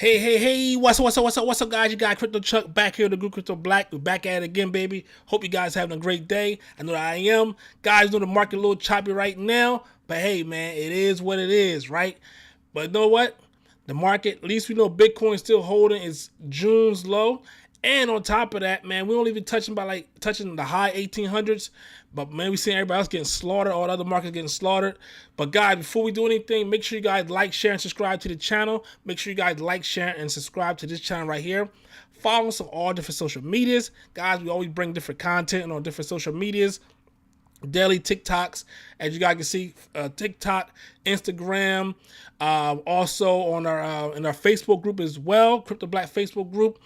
Hey, what's up, guys? You got Crypto Chuck back here, the group Crypto Black. We're back at it again, baby. Hope you guys having a great day. I know that I am. Guys, know the market a little choppy right now, but hey, man, it is what it is, right? But you know what? The market, at least we know Bitcoin still holding its June's low. And on top of that, man, we only been touching the high 1800s. But man, we seeing everybody else getting slaughtered, all the other markets getting slaughtered. But guys, before we do anything, make sure you guys like, share, and subscribe to the channel. Make sure you guys like, share, and subscribe to this channel right here. Follow us on all different social medias. Guys, we always bring different content on different social medias. Daily TikToks, as you guys can see, TikTok, Instagram, also on our in our Facebook group as well, Crypto Black Facebook group,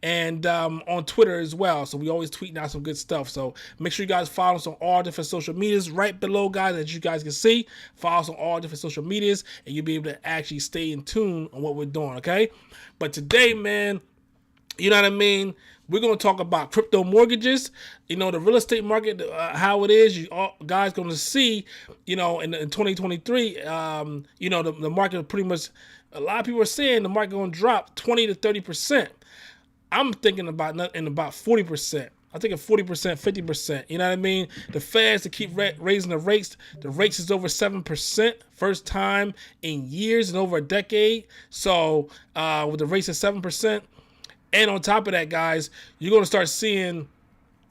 and on Twitter as well. So we always tweeting out some good stuff. So make sure you guys follow us on all different social medias right below, guys, as you guys can see. Follow us on all different social medias, and you'll be able to actually stay in tune on what we're doing. Okay, but today, man, you know what I mean? We're going to talk about crypto mortgages, you know, the real estate market, how it is. You all guys going to see, you know, in 2023, you know, the market pretty much, a lot of people are saying the market going to drop 20 to 30%. I'm thinking about 40%. I think 40%, 50%. You know what I mean? The Feds to keep raising the rates. The rates is over 7%, first time in years and over a decade. So with the rates at 7%. And on top of that, guys, you're going to start seeing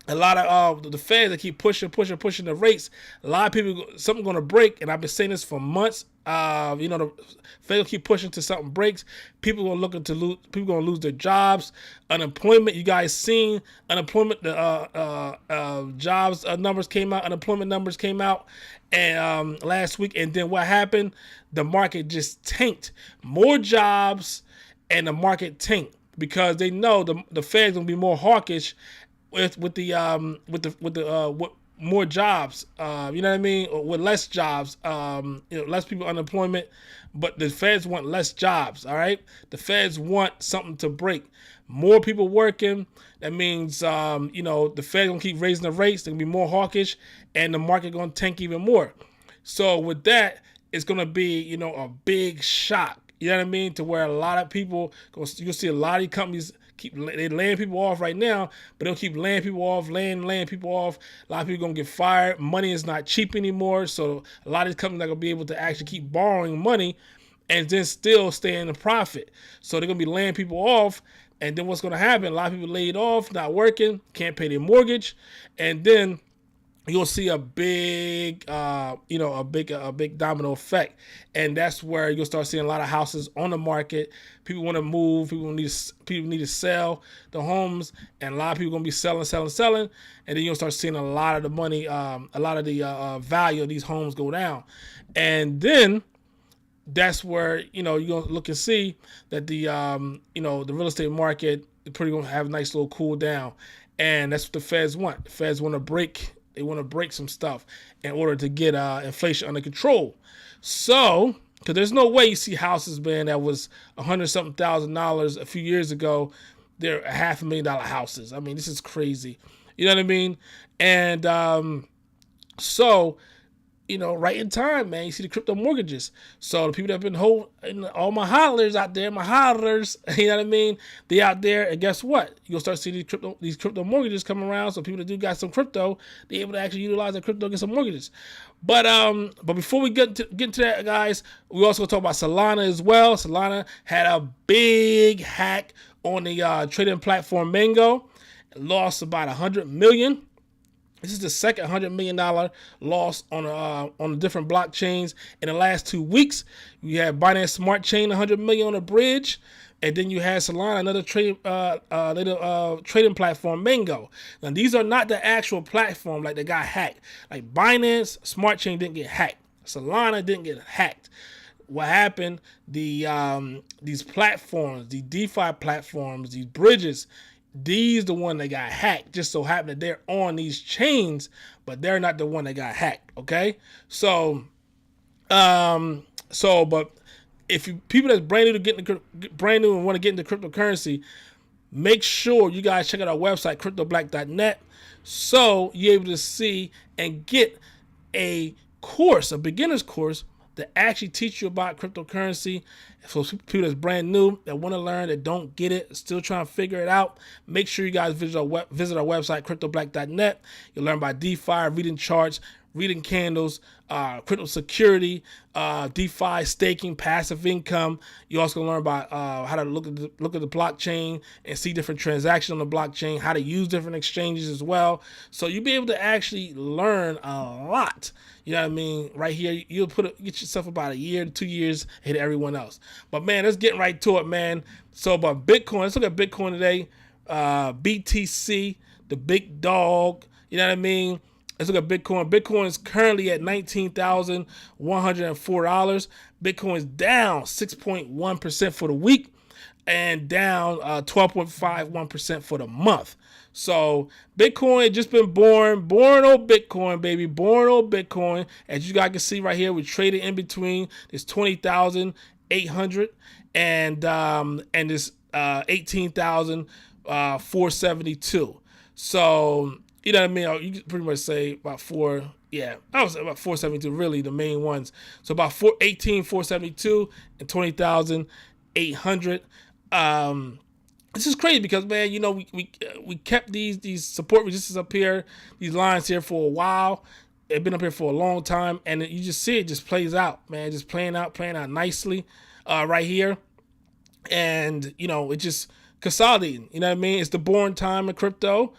a lot of the Feds that keep pushing the rates. A lot of people, something going to break, and I've been saying this for months. You know, the Feds will keep pushing till something breaks. People are looking to lose. People going to lose their jobs. Unemployment, you guys seen unemployment. Jobs numbers came out. Unemployment numbers came out, and last week. And then what happened? The market just tanked. More jobs, and the market tanked. Because they know the Fed's gonna be more hawkish with more jobs, you know what I mean, or with less jobs, you know, less people unemployment, but the Feds want less jobs. All right, the Feds want something to break. More people working. That means you know, the Fed's gonna keep raising the rates. They're gonna be more hawkish, and the market gonna tank even more. So with that, it's gonna be, you know, a big shock. You know what I mean? To where a lot of people, you'll see a lot of these companies they laying people off right now, but they'll keep laying people off, laying people off. A lot of people gonna get fired. Money is not cheap anymore, so a lot of these companies are gonna be able to actually keep borrowing money and then still stay in the profit. So they're gonna be laying people off, and then what's gonna happen? A lot of people laid off, not working, can't pay their mortgage, and then you'll see a big, you know, a big domino effect, and that's where you'll start seeing a lot of houses on the market. People want to move. People need to sell the homes, and a lot of people gonna be selling, and then you'll start seeing a lot of the money, a lot of the value of these homes go down, and then that's where, you know, you're gonna look and see that the you know, the real estate market is pretty gonna have a nice little cool down, and that's what the Feds want. The Feds want to break. They want to break some stuff in order to get inflation under control. So, because there's no way you see houses, man, that was $100-something thousand a few years ago. They're $500,000 houses. I mean, this is crazy. You know what I mean? And so, you know, right in time, man, you see the crypto mortgages. So the people that have been holding, all my hodlers out there, my hodlers, you know what I mean? They out there, and guess what? You'll start seeing these crypto mortgages come around. So people that do got some crypto, they're able to actually utilize their crypto and get some mortgages. But before we get into that, guys, we also talk about Solana as well. Solana had a big hack on the trading platform Mango. It lost about 100 million. This is the second $100 million loss on the different blockchains in the last 2 weeks. You had Binance Smart Chain, 100 million on the bridge, and then you had Solana, another trading platform, Mango. Now these are not the actual platform like they got hacked. Like Binance Smart Chain didn't get hacked. Solana didn't get hacked. What happened? These platforms, the DeFi platforms, these bridges. These the one that got hacked. Just so happened that they're on these chains, but they're not the one that got hacked. Okay, so but if you people that's brand new and want to get into cryptocurrency, make sure you guys check out our website cryptoblack.net, so you're able to see and get a course, a beginner's course that actually teach you about cryptocurrency. For people that's brand new, that want to learn, that don't get it, still trying to figure it out, make sure you guys visit our website, cryptoblack.net. You'll learn about DeFi, reading charts, reading candles, crypto security, DeFi, staking, passive income. You also learn about how to look at the blockchain and see different transactions on the blockchain, how to use different exchanges as well. So you'll be able to actually learn a lot. You know what I mean? Right here, you'll get yourself about a year to 2 years ahead of everyone else. But man, let's get right to it, man. So about Bitcoin, let's look at Bitcoin today. BTC, the big dog. You know what I mean? Let's look at Bitcoin. Bitcoin is currently at $19,104. Bitcoin is down 6.1% for the week and down 12.51% for the month. So Bitcoin just been born old Bitcoin, baby, born old Bitcoin. As you guys can see right here, we traded in between this 20,800 and this 18,472. So you know what I mean? You can pretty much say about I was about 472, really, the main ones. So about 18,472 and 20,800. This is crazy because, man, you know, we kept these support resistance up here, these lines here for a while. It's been up here for a long time, and you just see it just plays out, man, just playing out nicely right here. And, you know, it just consolidating, you know what I mean? It's the boring time in crypto.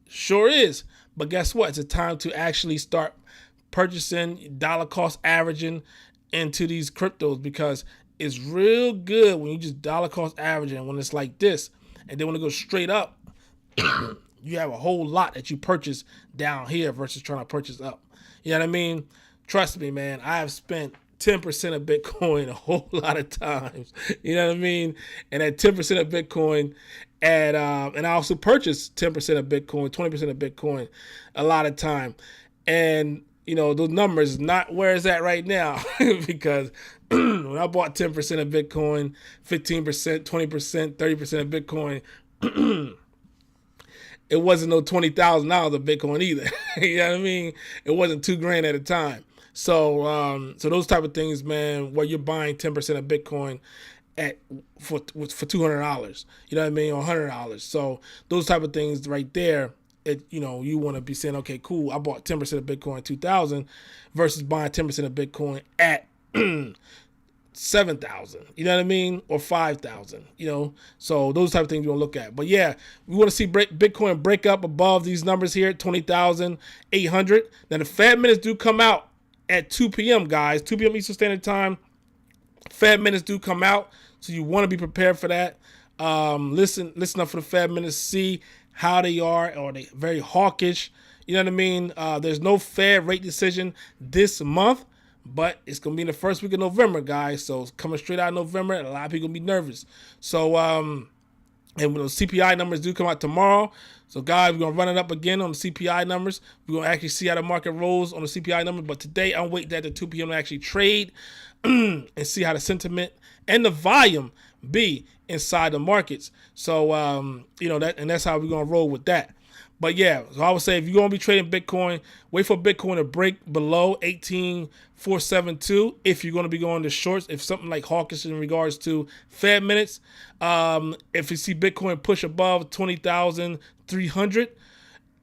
Sure is. But guess what? It's a time to actually start purchasing, dollar cost averaging into these cryptos, because it's real good when you just dollar cost averaging when it's like this. And then when it goes straight up, you have a whole lot that you purchase down here versus trying to purchase up. You know what I mean? Trust me, man. I have spent 10% of Bitcoin a whole lot of times. You know what I mean? And at 10% of Bitcoin, and I also purchased 10% of Bitcoin, 20% of Bitcoin a lot of time. And, you know, those numbers not where it's at right now because when I bought 10% of Bitcoin, 15%, 20%, 30% of Bitcoin, it wasn't no $20,000 of Bitcoin either. You know what I mean? It wasn't $2,000 at a time. So those type of things, man, where you're buying 10% of Bitcoin for $200, you know what I mean, or $100. So those type of things right there, you know, you want to be saying, okay, cool, I bought 10% of Bitcoin at 2,000 versus buying 10% of Bitcoin at 7,000, you know what I mean, or 5,000, you know. So those type of things you want to look at. But yeah, we want to see Bitcoin break up above these numbers here, 20,800. Now the Fed minutes do come out at 2 p.m., guys, 2 p.m. Eastern Standard Time. Fed minutes do come out, so you want to be prepared for that. Listen up for the Fed minutes, see how they are. Are they very hawkish? You know what I mean? There's no Fed rate decision this month, but it's going to be in the first week of November, guys. So it's coming straight out of November, and a lot of people going to be nervous. So, and when those CPI numbers do come out tomorrow, so guys, we're going to run it up again on the CPI numbers. We're going to actually see how the market rolls on the CPI numbers. But today, I'm waiting at the 2 p.m. to actually trade and see how the sentiment and the volume be inside the markets. So, you know, that's how we're going to roll with that. But yeah, so I would say if you're going to be trading Bitcoin, wait for Bitcoin to break below 18,472 if you're going to be going to shorts. If something like hawkish in regards to Fed minutes, if you see Bitcoin push above 20,300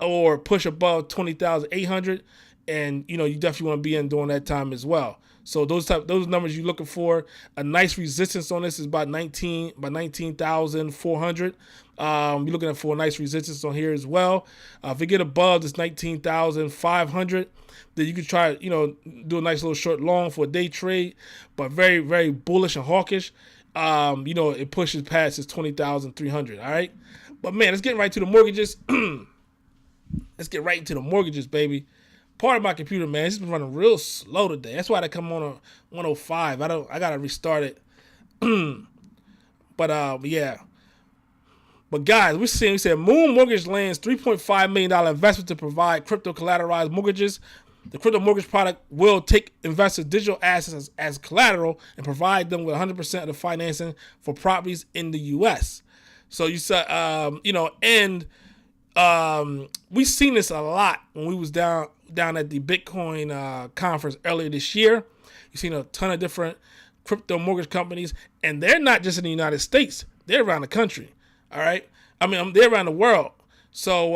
or push above 20,800, and you know, you definitely want to be in during that time as well. So those numbers you're looking for. A nice resistance on this is about 19,400. You're looking for a nice resistance on here as well. If you get above this 19,500, then you can try, you know, do a nice little short long for a day trade, but very, very bullish and hawkish. You know, it pushes past this 20,300. All right, but man, let's get right to the mortgages. Let's get right into the mortgages, baby. Part of my computer, man, it's been running real slow today. That's why they come on a 105. I gotta restart it. But yeah. But guys, we said Moon Mortgage lands $3.5 million investment to provide crypto collateralized mortgages. The crypto mortgage product will take investors' digital assets as collateral and provide them with 100% of the financing for properties in the U.S. So you said, you know, and we've seen this a lot when we was down at the Bitcoin conference earlier this year. You've seen a ton of different crypto mortgage companies, and they're not just in the United States. They're around the country. All right. I mean, they're around the world. So,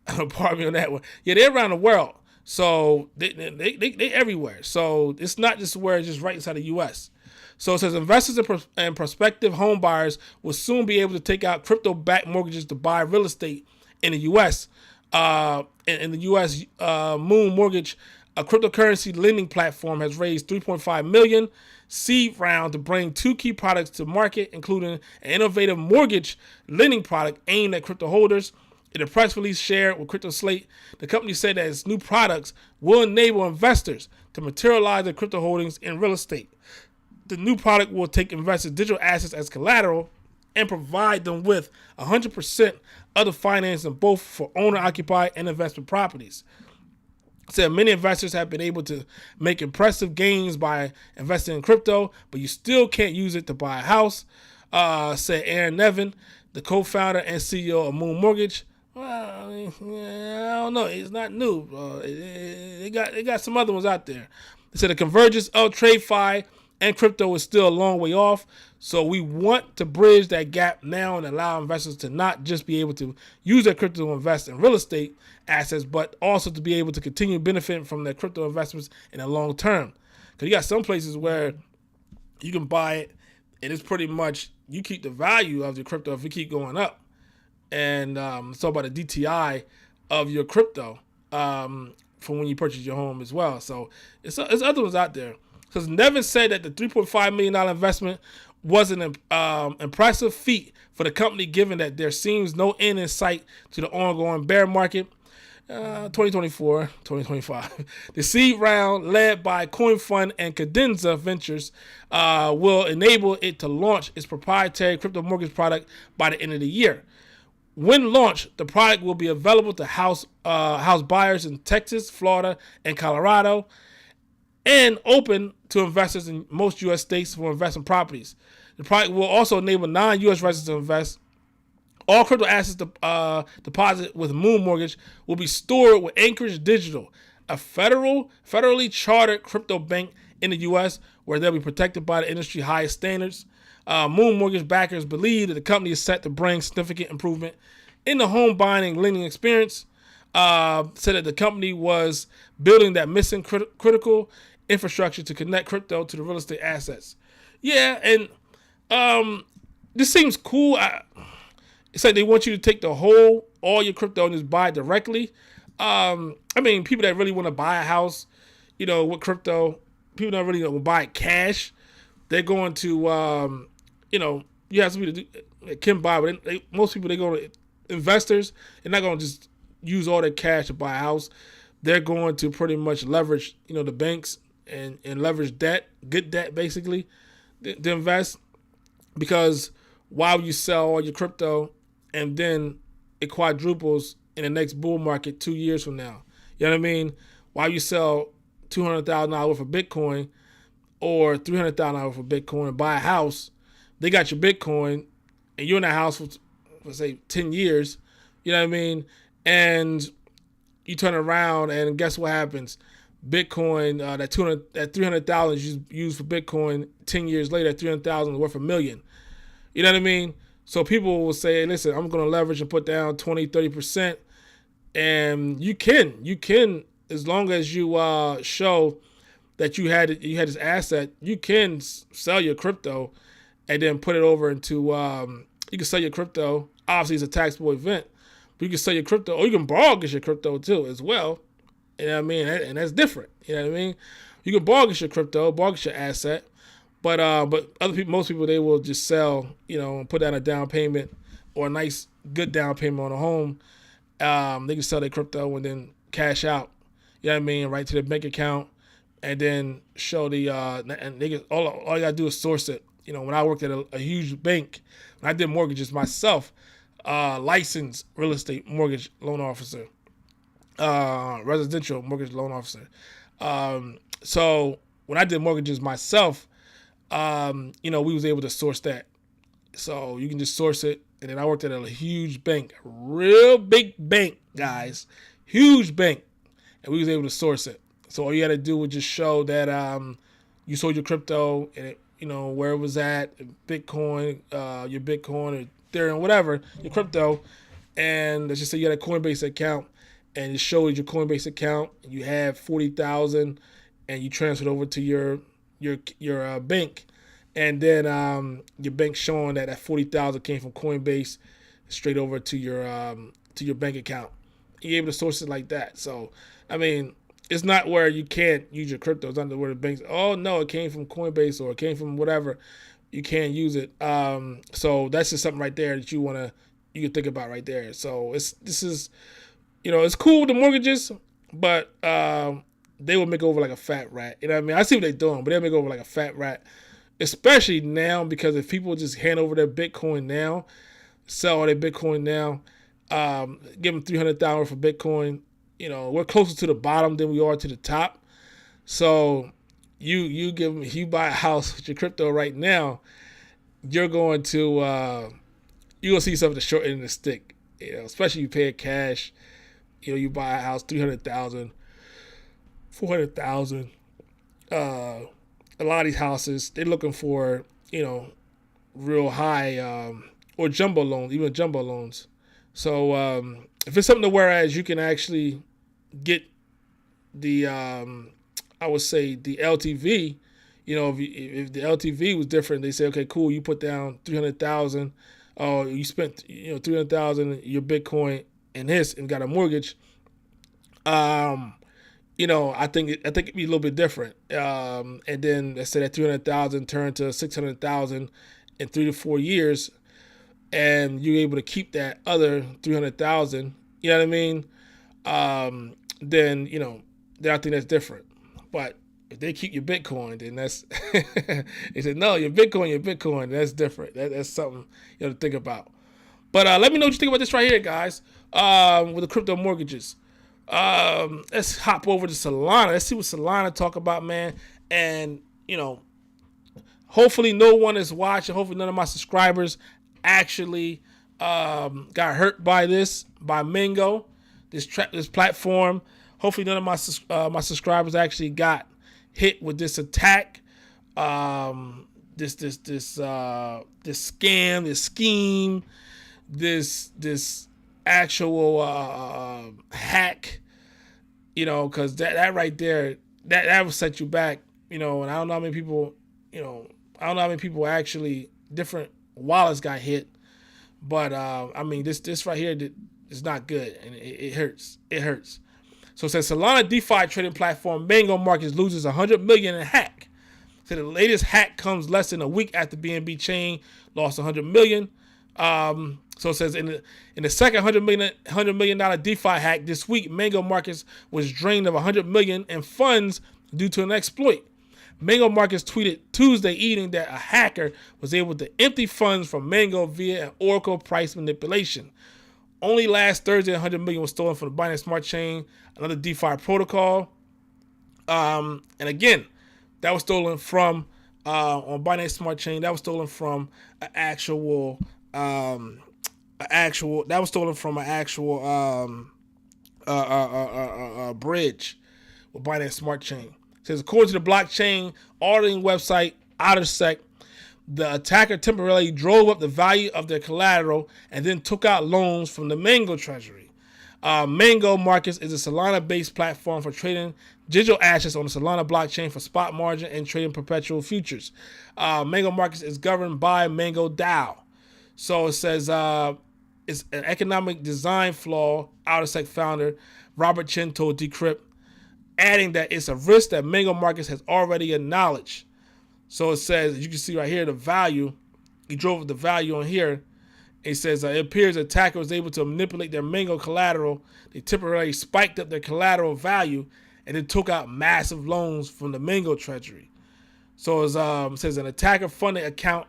pardon me on that one. Yeah, they're around the world. So they everywhere. So it's not just where it's just right inside the U.S. So it says investors and prospective home buyers will soon be able to take out crypto-backed mortgages to buy real estate in the U.S. In the U.S., Moon Mortgage, a cryptocurrency lending platform, has raised $3.5 million seed round to bring two key products to market, including an innovative mortgage lending product aimed at crypto holders. In a press release shared with Crypto Slate, the company said that its new products will enable investors to materialize their crypto holdings in real estate. The new product will take investors' digital assets as collateral and provide them with 100% of the financing, both for owner-occupied and investment properties. Said many investors have been able to make impressive gains by investing in crypto, but you still can't use it to buy a house, said Aaron Nevin, the co-founder and CEO of Moon Mortgage. Well, I don't know. It's not new. They got some other ones out there. They said the convergence of TradeFi and crypto is still a long way off. So we want to bridge that gap now and allow investors to not just be able to use their crypto to invest in real estate assets, but also to be able to continue benefiting from their crypto investments in the long term. Because you got some places where you can buy it and it's pretty much you keep the value of your crypto if it keep going up. And it's all about the DTI of your crypto from when you purchase your home as well. So it's other ones out there. Because Nevin said that the $3.5 million investment was an impressive feat for the company, given that there seems no end in sight to the ongoing bear market. 2024, 2025. The seed round, led by CoinFund and Cadenza Ventures, will enable it to launch its proprietary crypto mortgage product by the end of the year. When launched, the product will be available to house buyers in Texas, Florida, and Colorado, and open to investors in most U.S. states for investment properties. The product will also enable non-U.S. residents to invest. All crypto assets deposited with Moon Mortgage will be stored with Anchorage Digital, a federally chartered crypto bank in the U.S., where they'll be protected by the industry highest standards. Moon Mortgage backers believe that the company is set to bring significant improvement in the home buying and lending experience. Said that the company was building that missing critical infrastructure to connect crypto to the real estate assets. Yeah, and this seems cool. It's like they want you to take all your crypto and just buy it directly. I mean, people that really want to buy a house, with crypto, people that really want to buy it cash, they're going to, you have some people that can buy, but most people, they go to investors. They're not going to just use all their cash to buy a house. They're going to pretty much leverage, the banks and leverage debt, good debt basically, to invest. Because why would you sell all your crypto and then it quadruples in the next bull market 2 years from now? You know what I mean? Why you sell $200,000 worth of Bitcoin or $300,000 worth of Bitcoin and buy a house? They got your Bitcoin and you're in that house for say 10 years. You know what I mean? And you turn around and guess what happens? Bitcoin, that $300,000 used for Bitcoin 10 years later, $300,000 worth $1 million. You know what I mean? So people will say, listen, I'm going to leverage and put down 20, 30%. And you can, as long as you show that you had this asset, you can sell your crypto and then put it over into, you can sell your crypto. Obviously, it's a taxable event. But you can sell your crypto, or you can borrow against your crypto too as well. You know what I mean? And that's different. You know what I mean? You can borrow against your crypto, borrow against your asset. But other people, most people, they will just sell, and put down a down payment or a nice, good down payment on a home. They can sell their crypto and then cash out. You know what I mean? Right to their bank account, and then show the and they get all you gotta do is source it. When I worked at a huge bank, when I did mortgages myself, licensed real estate mortgage loan officer, residential mortgage loan officer. So when I did mortgages myself, we was able to source that. So you can just source it. And then I worked at a huge bank, real big bank, guys, huge bank. And we was able to source it. So all you got to do was just show that you sold your crypto and it, where it was at, Bitcoin, your Bitcoin or Ethereum, whatever, your crypto, and let's just say you had a Coinbase account, and it shows your Coinbase account, and you have 40,000, and you transferred over to your bank, and then your bank showing that 40,000 came from Coinbase straight over to your bank account. You're able to source it like that. So, I mean, it's not where you can't use your crypto. It's not where the banks. Oh no, it came from Coinbase or it came from whatever. You can't use it. So that's just something right there that you can think about right there. So this is it's cool with the mortgages, but they will make over like a fat rat. You know what I mean? I see what they're doing, but they'll make over like a fat rat, especially now because if people just hand over their Bitcoin now, sell all their Bitcoin now, give them 300,000 for Bitcoin. We're closer to the bottom than we are to the top. So you buy a house with your crypto right now, you're going to see something the short end of the stick. Especially if you pay it cash. You buy a house 300,000, 400,000. A lot of these houses they're looking for real high or jumbo loans, even jumbo loans. So if it's something to whereas you can actually get the I would say the LTV, if the LTV was different, they say okay, cool, you put down 300,000, you spent 300,000 your Bitcoin and this and got a mortgage. I think it'd be a little bit different. And then let's say that 300,000 turned to 600,000 in 3 to 4 years, and you're able to keep that other 300,000. You know what I mean? Then I think that's different. But if they keep your Bitcoin, then that's they said no, your Bitcoin. That's different. That's something to think about. But let me know what you think about this right here, guys. With the crypto mortgages. Let's hop over to Solana. Let's see what Solana talk about, man. And hopefully no one is watching. Hopefully none of my subscribers actually got hurt by Mango, this platform. Hopefully none of my subscribers actually got hit with this attack, this scam, this scheme, this actual hack. Because that right there, that will set you back. And I don't know how many people, actually different wallets got hit. But this right here is not good, and it hurts. It hurts. So it says Solana DeFi trading platform Mango Markets loses 100 million in hack. So the latest hack comes less than a week after BNB chain lost 100 million. So it says in the second $100 million DeFi hack this week, Mango Markets was drained of 100 million in funds due to an exploit. Mango Markets tweeted Tuesday evening that a hacker was able to empty funds from Mango via an Oracle price manipulation. Only last Thursday, 100 million was stolen from the Binance Smart Chain, another DeFi protocol. And again, that was stolen from on Binance Smart Chain. That was stolen from an actual bridge with Binance Smart Chain. It says according to the blockchain auditing website OtterSec, the attacker temporarily drove up the value of their collateral and then took out loans from the Mango treasury. Mango Markets is a Solana-based platform for trading digital assets on the Solana blockchain for spot margin and trading perpetual futures. Mango Markets is governed by Mango DAO. So it says it's an economic design flaw, OtterSec founder Robert Chen told Decrypt, adding that it's a risk that Mango Markets has already acknowledged. So it says, as you can see right here, the value, he drove up the value on here. It says, it appears the attacker was able to manipulate their Mango collateral. They temporarily spiked up their collateral value and then took out massive loans from the Mango treasury. So it says an attacker funded account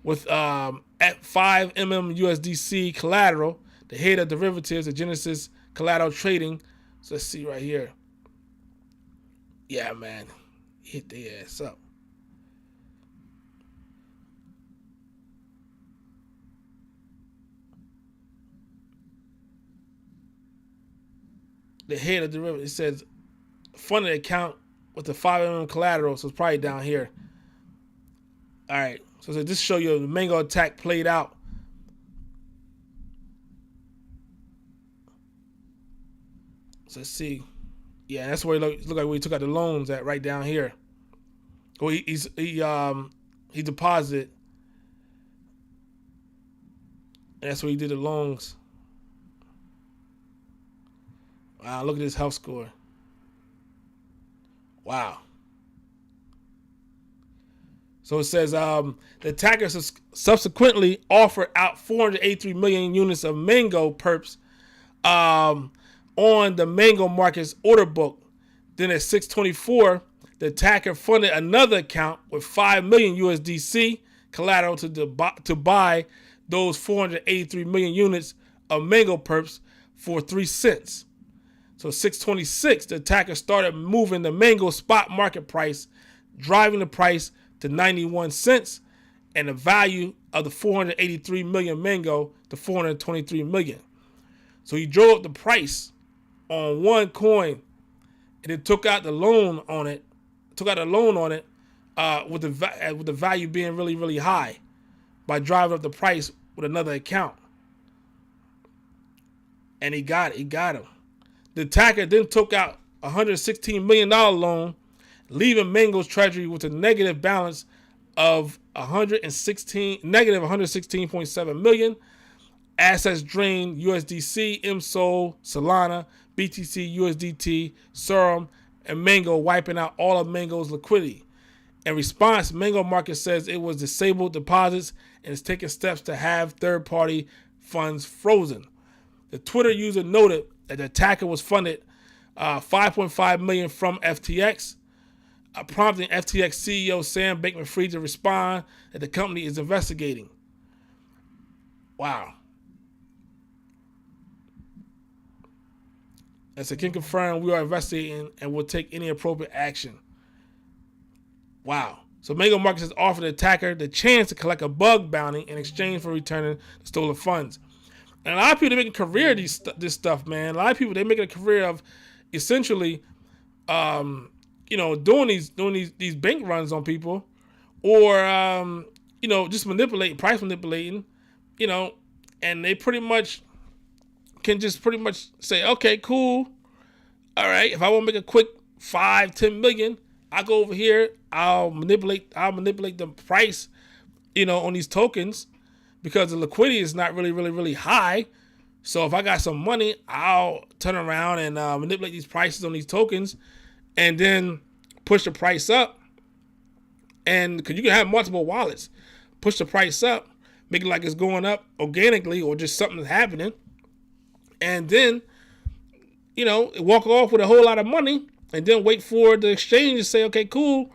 with at 5 USDC collateral, the head of derivatives at Genesis Collateral Trading. So let's see right here. Yeah, man, hit their ass up. The head of the derivative, it says funded account with the 5 million collateral, so it's probably down here. All right, so this show you the Mango attack played out. So let's see. Yeah, that's where it look like we took out the loans at, right down here. Well, he deposited. And that's where he did the loans. Wow, look at his health score. Wow. So it says the attacker subsequently offered out 483 million units of Mango perps on the Mango market's order book. Then at 6:24, the attacker funded another account with 5 million USDC collateral to buy those 483 million units of Mango perps for 3 cents. So 6:26, the attacker started moving the Mango spot market price, driving the price to 91 cents and the value of the 483 million Mango to 423 million. So he drove up the price on one coin and then took out the loan on it. With the value being really, really high by driving up the price with another account. And he got him. The attacker then took out a $116 million loan, leaving Mango's treasury with a negative balance of negative 116.7 million. Assets drained USDC, MSOL, Solana, BTC, USDT, Serum, and Mango, wiping out all of Mango's liquidity. In response, Mango Market says it was disabled deposits and is taking steps to have third-party funds frozen. The Twitter user noted that the attacker was funded $5.5 million from FTX, prompting FTX CEO Sam Bankman-Fried to respond that the company is investigating. Wow. As it can confirm, we are investigating and will take any appropriate action. Wow. So Mango Markets has offered the attacker the chance to collect a bug bounty in exchange for returning the stolen funds. And a lot of people, they make a career of this stuff, man. A lot of people, they make a career of essentially, doing these bank runs on people, or just price manipulating, and they pretty much can just pretty much say, okay, cool, all right. If I want to make a quick 5-10 million, I go over here. I'll manipulate the price, on these tokens, because the liquidity is not really, really, really high. So if I got some money, I'll turn around and manipulate these prices on these tokens, and then push the price up. And because you can have multiple wallets, push the price up, make it like it's going up organically or just something that's happening, and then walk off with a whole lot of money, and then wait for the exchange to say, okay, cool,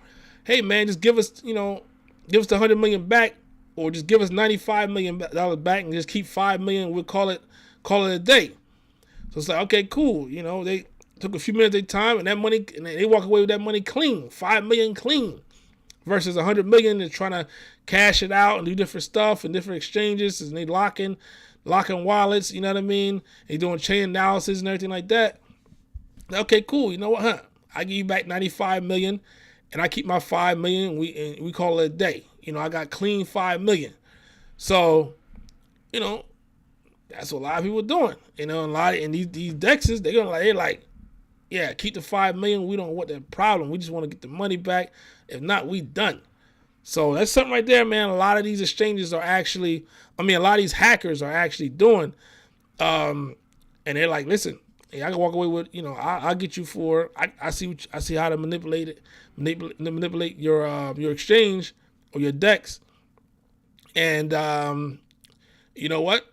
hey man, just give us the 100 million back, or just give us $95 million back, and just keep 5 million. We'll call it a day. So it's like, okay, cool. They took a few minutes of their time, and that money, and they walk away with that money clean, 5 million clean, versus 100 million and trying to cash it out and do different stuff and different exchanges, and they locking wallets. You know what I mean? They doing chain analysis and everything like that. Okay, cool. You know what? I give you back 95 million, and I keep my 5 million. And we call it a day. I got clean 5 million. So, that's what a lot of people are doing. And these dexes, they're like, yeah, keep the 5 million. We don't want that problem. We just want to get the money back. If not, we done. So that's something right there, man. A lot of these exchanges are actually, a lot of these hackers are actually doing. And they're like, listen, hey, I can walk away with, I'll get you for. I see how to manipulate your exchange or your DEX, and you know what?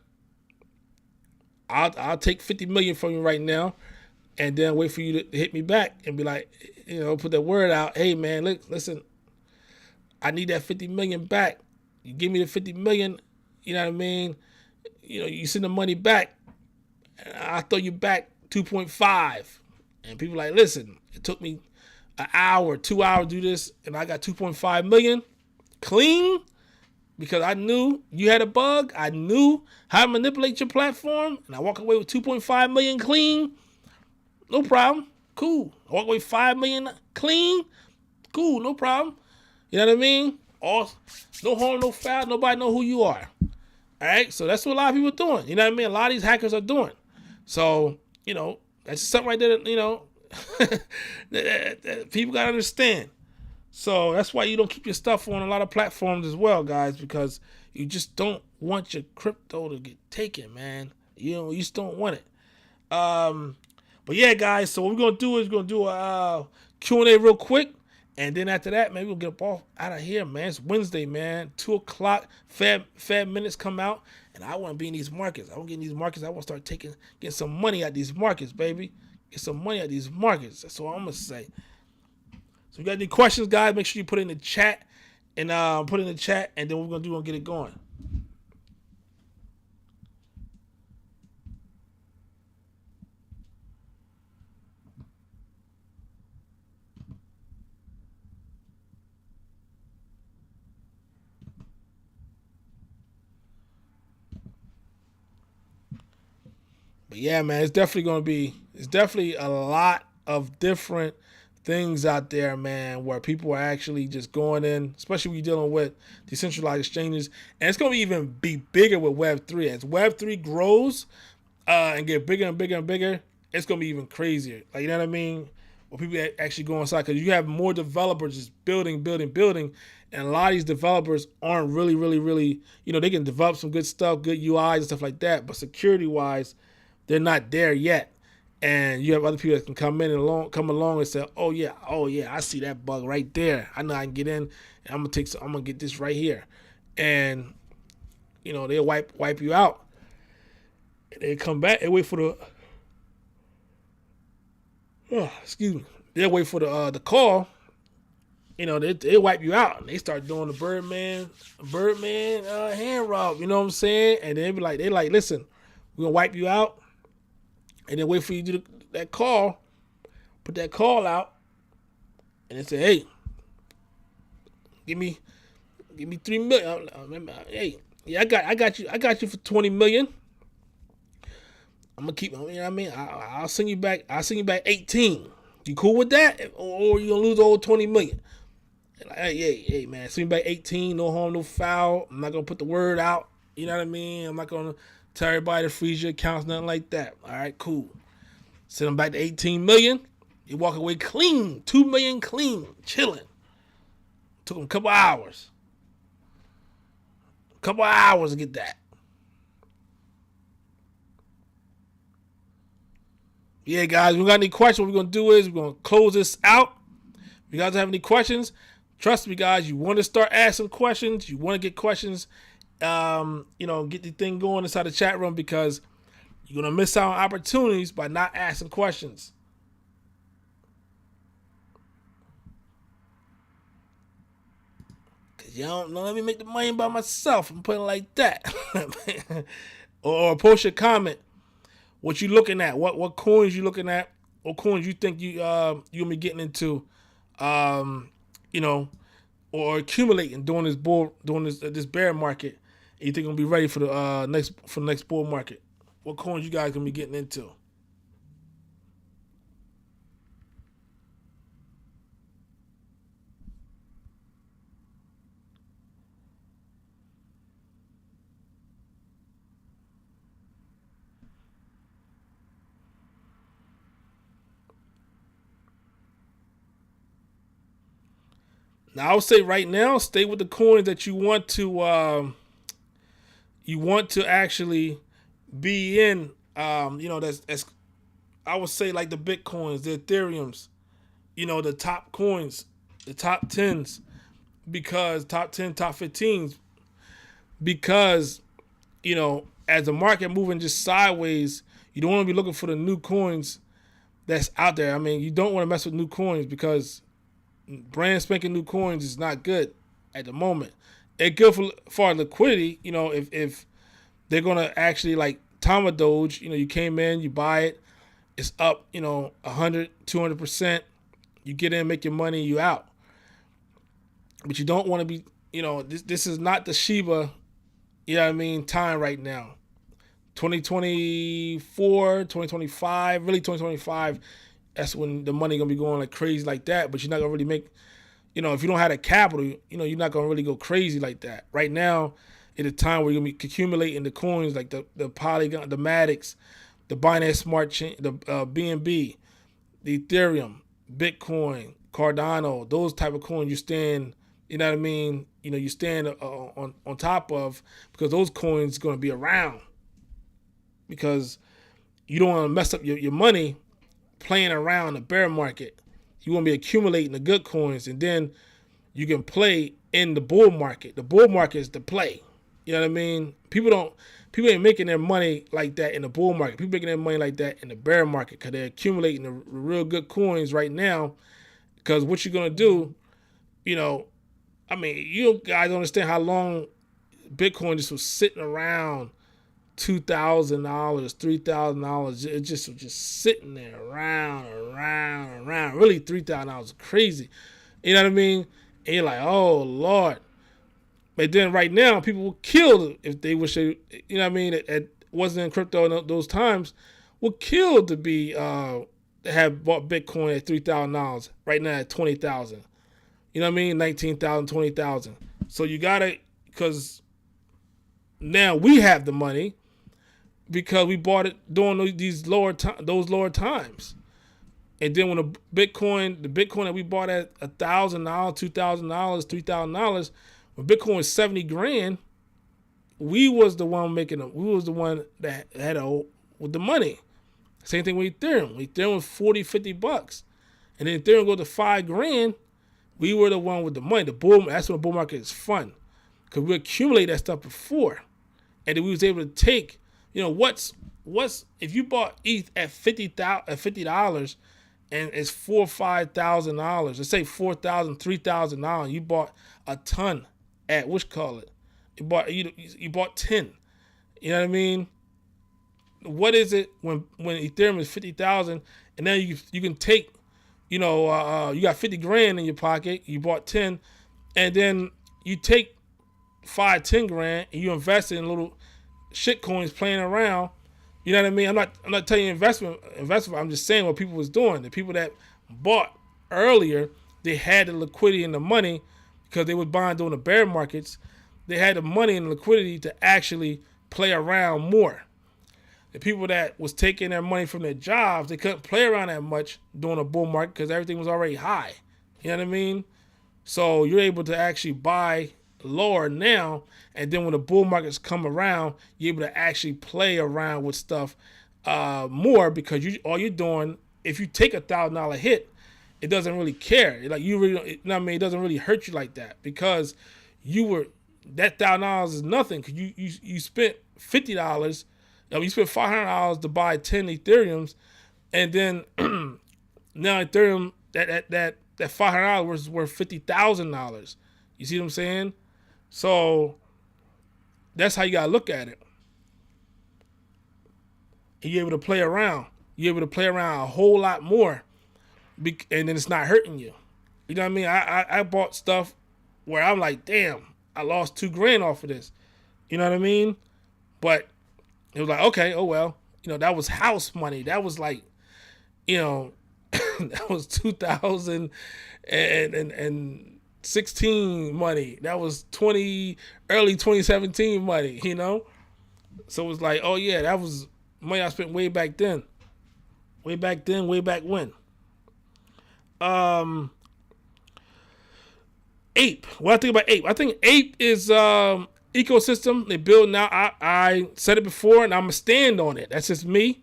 I'll take 50 million from you right now, and then wait for you to hit me back and be like, put that word out. Hey man, listen, I need that 50 million back. You give me the 50 million. You know what I mean? You send the money back, and I'll throw you back 2.5. And people like, listen, it took me an hour, 2 hours to do this, and I got 2.5 million clean because I knew you had a bug. I knew how to manipulate your platform, and I walk away with 2.5 million clean. No problem. Cool. Walk away 5 million clean. Cool, no problem. You know what I mean? All, no harm, no foul. Nobody know who you are. All right, so that's what a lot of people are doing. You know what I mean? A lot of these hackers are doing. So, that's something right there, that people got to understand. So that's why you don't keep your stuff on a lot of platforms as well, guys, because you just don't want your crypto to get taken, man. You just don't want it. But yeah, guys, so what we're going to do is we're going to do a Q&A real quick. And then after that, man, we'll get up off out of here, man. It's Wednesday, man. 2 o'clock, Fed minutes come out. And I want to be in these markets. I want to get in these markets. I want to start getting some money out these markets, baby. Get some money out these markets. That's what I'm going to say. So if you got any questions, guys, make sure you put it in the chat. And put it in the chat. And then what we're going to do, we're going to get it going. But yeah, man, it's definitely a lot of different things out there, man, where people are actually just going in, especially when you're dealing with decentralized exchanges. And it's going to even be bigger with Web3. As Web3 grows and get bigger and bigger and bigger, it's going to be even crazier. Like, you know what I mean? Where people actually go inside, because you have more developers just building. And a lot of these developers aren't really, they can develop some good stuff, good UIs and stuff like that. But security-wise, they're not there yet. And you have other people that can come along and say, oh yeah, I see that bug right there. I know I can get in, and I'm gonna get this right here. And they'll wipe you out. And they come back and wait for they'll wait for the call. They wipe you out, and they start doing the Birdman hand rub. You know what I'm saying? And they like, listen, we're gonna wipe you out. And then wait for you to do that call, put that call out, and then say, hey, give me $3 million. Hey, yeah, I got you for $20 million. I'm gonna keep. You know what I mean? I'll send you back. I'll send you back 18. You cool with that, or you gonna lose the whole $20 million? Like, hey, man, send me back 18. No harm, no foul. I'm not gonna put the word out. You know what I mean? I'm not gonna tell everybody to freeze your accounts, nothing like that. All right, cool. Send them back to 18 million. You walk away clean, 2 million clean, chilling. Took them a couple hours. To get that. Yeah, guys, we got any questions, what we're going to do is we're going to close this out. If you guys have any questions, trust me, guys, you want to start asking questions. You want to get questions. Get the thing going inside the chat room, because you're going to miss out on opportunities by not asking questions. Because you don't let me make the money by myself. I'm putting it like that. or post your comment. What you looking at? What coins you looking at? What coins you think you're going to be getting into? Or accumulating during this bear market. You think gonna be ready for the next bull market? What coins you guys gonna be getting into? Now I would say right now, stay with the coins that you want to actually be in. That's I would say like the Bitcoins, the Ethereums, the top coins, the top 10s, because top 10, top 15s, because as the market moving just sideways, you don't want to be looking for the new coins that's out there. I mean, you don't want to mess with new coins, because brand spanking new coins is not good at the moment. It's good for liquidity, if they're gonna actually, like Tama Doge, you came in, you buy it, it's up, 100, 200%. You get in, make your money, you out. But you don't want to be, this is not the Shiba, time right now. 2024, 2025, really 2025, that's when the money gonna be going like crazy like that. But you're not gonna really make, if you don't have the capital, you're not gonna really go crazy like that. Right now, at a time where you're gonna be accumulating the coins like the Polygon, the Maddox, the Binance Smart Chain, the BNB, the Ethereum, Bitcoin, Cardano, those type of coins you stand, you know what I mean? You stand on top of, because those coins going to be around, because you don't want to mess up your money playing around the bear market. You want to be accumulating the good coins, and then you can play in the bull market. The bull market is the play. You know what I mean? People ain't making their money like that in the bull market. People making their money like that in the bear market, because they're accumulating the real good coins right now. Because what you're going to do, you guys don't understand how long Bitcoin just was sitting around $2,000, $3,000. It just was just sitting there around. Really, $3,000 is crazy. You know what I mean? And you're like, oh Lord. But then right now, people will kill if they wish they, you know what I mean? It wasn't in crypto in those times. Will kill to be have bought Bitcoin at $3,000. Right now at $20,000. You know what I mean? 19,000, 20,000. So you gotta, because now we have the money, because we bought it during those lower times. And then when the Bitcoin that we bought at $1,000, $2,000, $3,000, when Bitcoin was 70 grand, we was the one that had with the money. Same thing with Ethereum. Ethereum was $40, $50. And then Ethereum go to 5 grand. We were the one with the money. That's when the bull market is fun, because we accumulated that stuff before, and then we was able to take. What's if you bought ETH at $50 and it's $4,000 or $5,000. Let's say $4,000, $3,000. You bought a ton at you bought 10. You know what I mean? What is it when Ethereum is 50,000, and now you can take. You got 50 grand in your pocket, you bought 10, and then you take 5, 10 grand and you invest in little shit coins playing around. You know what I mean? I'm not telling you investment. I'm just saying what people was doing. The people that bought earlier, they had the liquidity and the money, because they was buying during the bear markets. They had the money and the liquidity to actually play around more. The people that was taking their money from their jobs, they couldn't play around that much during a bull market, because everything was already high. You know what I mean? So you're able to actually buy lower now, and then when the bull markets come around, you're able to actually play around with stuff more, because all you're doing, if you take $1,000 hit, it doesn't really care. Like it doesn't really hurt you like that, because that $1,000 is nothing, because you spent $50. You spent $500 to buy 10 Ethereums, and then now Ethereum that $500 was worth $50,000. You see what I'm saying? So that's how you gotta look at it. And you're able to play around. You're able to play around a whole lot more, and then it's not hurting you. You know what I mean? I bought stuff where I'm like, damn, I lost $2 grand off of this. You know what I mean? But it was like, okay, oh well, that was house money. That was like, that was 2016 money. That was early 2017 money, So it was like, oh yeah, that was money I spent way back then. Way back when. Ape. What I think about Ape? I think Ape is ecosystem they build now. I said it before, and I'm gonna stand on it. That's just me.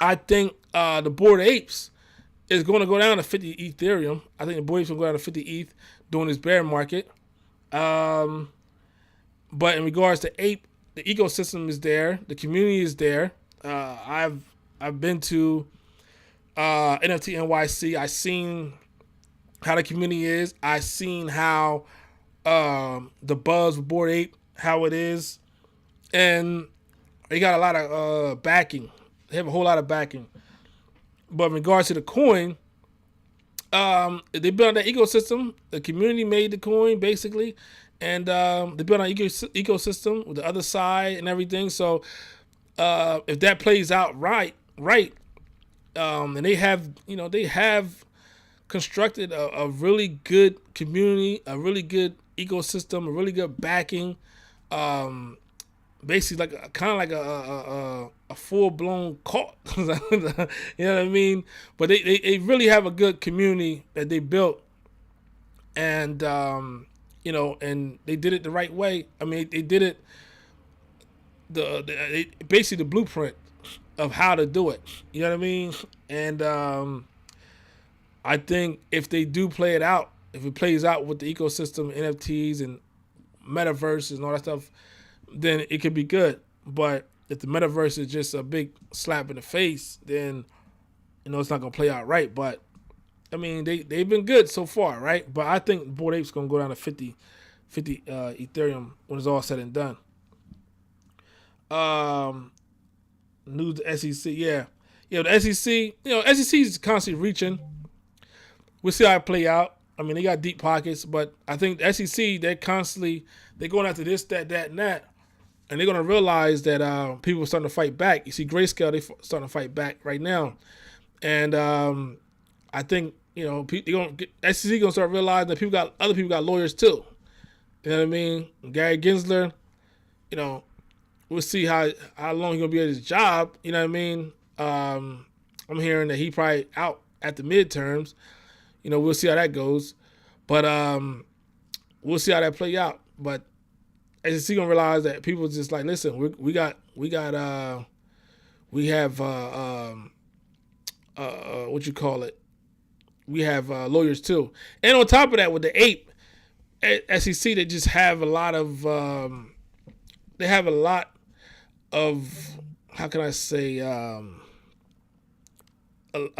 I think the Bored Apes is going to go down to 50 Ethereum. I think the Bored Apes will go down to 50 ETH during this bear market. But in regards to Ape, the ecosystem is there. The community is there. I've been to NFT NYC. I've seen how the community is. I've seen how the buzz with Bored Ape, how it is, and they got a lot of backing. They have a whole lot of backing. But in regards to the coin, they built that ecosystem. The community made the coin basically, and they built an ecosystem with the other side and everything. So if that plays out right, And they have constructed a really good community, a really good ecosystem, a really good backing. Um, Basically, like kind of like a full blown cult. You know what I mean? But they really have a good community that they built, and and they did it the right way. I mean, they did it basically the blueprint of how to do it. You know what I mean? And I think if they do play it out, if it plays out with the ecosystem, NFTs and metaverses and all that stuff, then it could be good. But if the metaverse is just a big slap in the face, then it's not gonna play out right. But I mean, they've been good so far, right? But I think Bored Ape's gonna go down to 50 Ethereum when it's all said and done. News to SEC, yeah. The SEC, SEC is constantly reaching. We'll see how it play out. I mean, they got deep pockets, but I think the SEC, they're going after this, that, and that. And they're going to realize that people are starting to fight back. You see Grayscale, they're starting to fight back right now. And I think, SEC going to start realizing that other people got lawyers too. You know what I mean? Gary Gensler, we'll see how long he's going to be at his job. You know what I mean? I'm hearing that he probably out at the midterms. We'll see how that goes. But we'll see how that play out. But SEC gonna realize that people just like, listen, we have what you call it? We have lawyers too. And on top of that, with the ape, SEC, they just have a lot of how can I say, a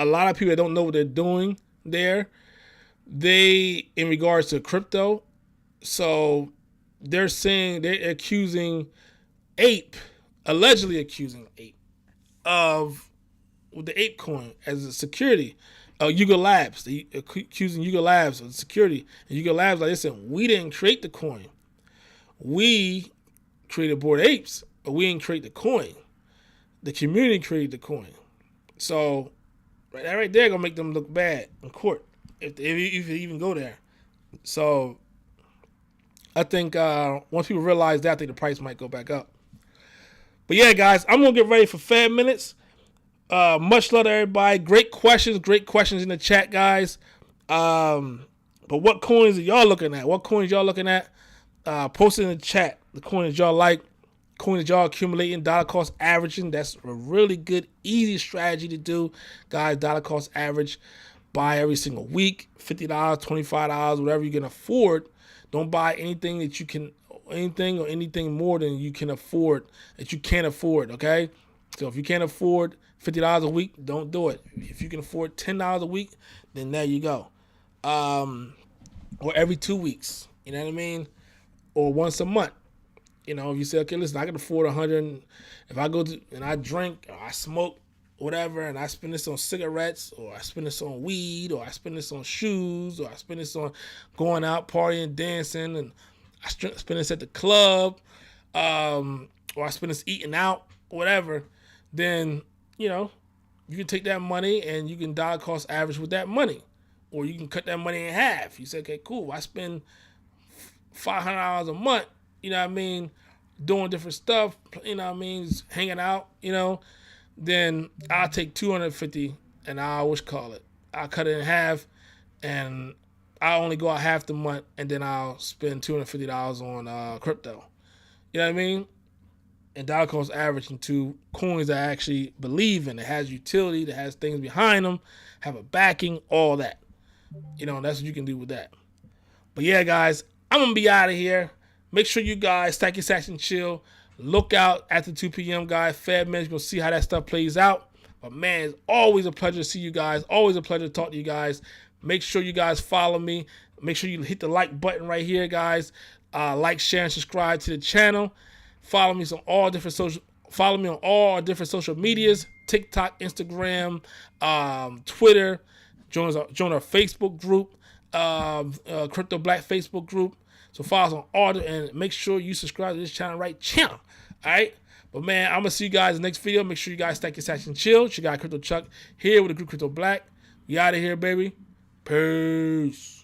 lot of people that don't know what they're doing there. They, in regards to crypto, so they're allegedly accusing Ape of the Ape coin as a security. Yuga Labs, they accusing Yuga Labs of security. And Yuga Labs, like, listen, we didn't create the coin. We created Bored Apes, but we didn't create the coin. The community created the coin. So that right there gonna make them look bad in court if they even go there. So I think once people realize that, I think the price might go back up. But yeah, guys, I'm going to get ready for Fed Minutes. Much love to everybody. Great questions in the chat, guys. But what coins are y'all looking at? Post it in the chat. The coins y'all like. Coins y'all accumulating. Dollar cost averaging. That's a really good, easy strategy to do. Guys, dollar cost average. Buy every single week. $50, $25, whatever you can afford. Don't buy anything or anything more than you can afford, that you can't afford, okay? So if you can't afford $50 a week, don't do it. If you can afford $10 a week, then there you go. Or every 2 weeks, you know what I mean? Or once a month. If you say, okay, listen, I can afford 100, if I go to, and I drink, or I smoke, whatever, and I spend this on cigarettes, or I spend this on weed, or I spend this on shoes, or I spend this on going out, partying, dancing, and I spend this at the club, or I spend this eating out, whatever, then, you can take that money and you can dollar cost average with that money. Or you can cut that money in half. You say, okay, cool, I spend $500 a month, you know what I mean, doing different stuff, you know what I mean, just hanging out, then I'll take $250 and I'll cut it in half, and I'll only go out half the month, and then I'll spend $250 on crypto. You know what I mean? And dollar cost average into coins that I actually believe in, that has utility, that has things behind them, have a backing, all that. That's what you can do with that. But yeah, guys, I'm going to be out of here. Make sure you guys stack your sats and chill. Look out after 2 p.m., guys. Fed Minutes, you're going to see how that stuff plays out. But, man, it's always a pleasure to see you guys. Always a pleasure to talk to you guys. Make sure you guys follow me. Make sure you hit the like button right here, guys. Like, share, and subscribe to the channel. Follow me on all different social medias. TikTok, Instagram, Twitter. Join our Facebook group, Crypto Black Facebook group. So follow us on all and make sure you subscribe to this channel right now. All right. But man, I'm gonna see you guys in the next video. Make sure you guys stack your sats and chill. It's your guy Crypto Chuck here with the group Crypto Black. We out of here, baby. Peace.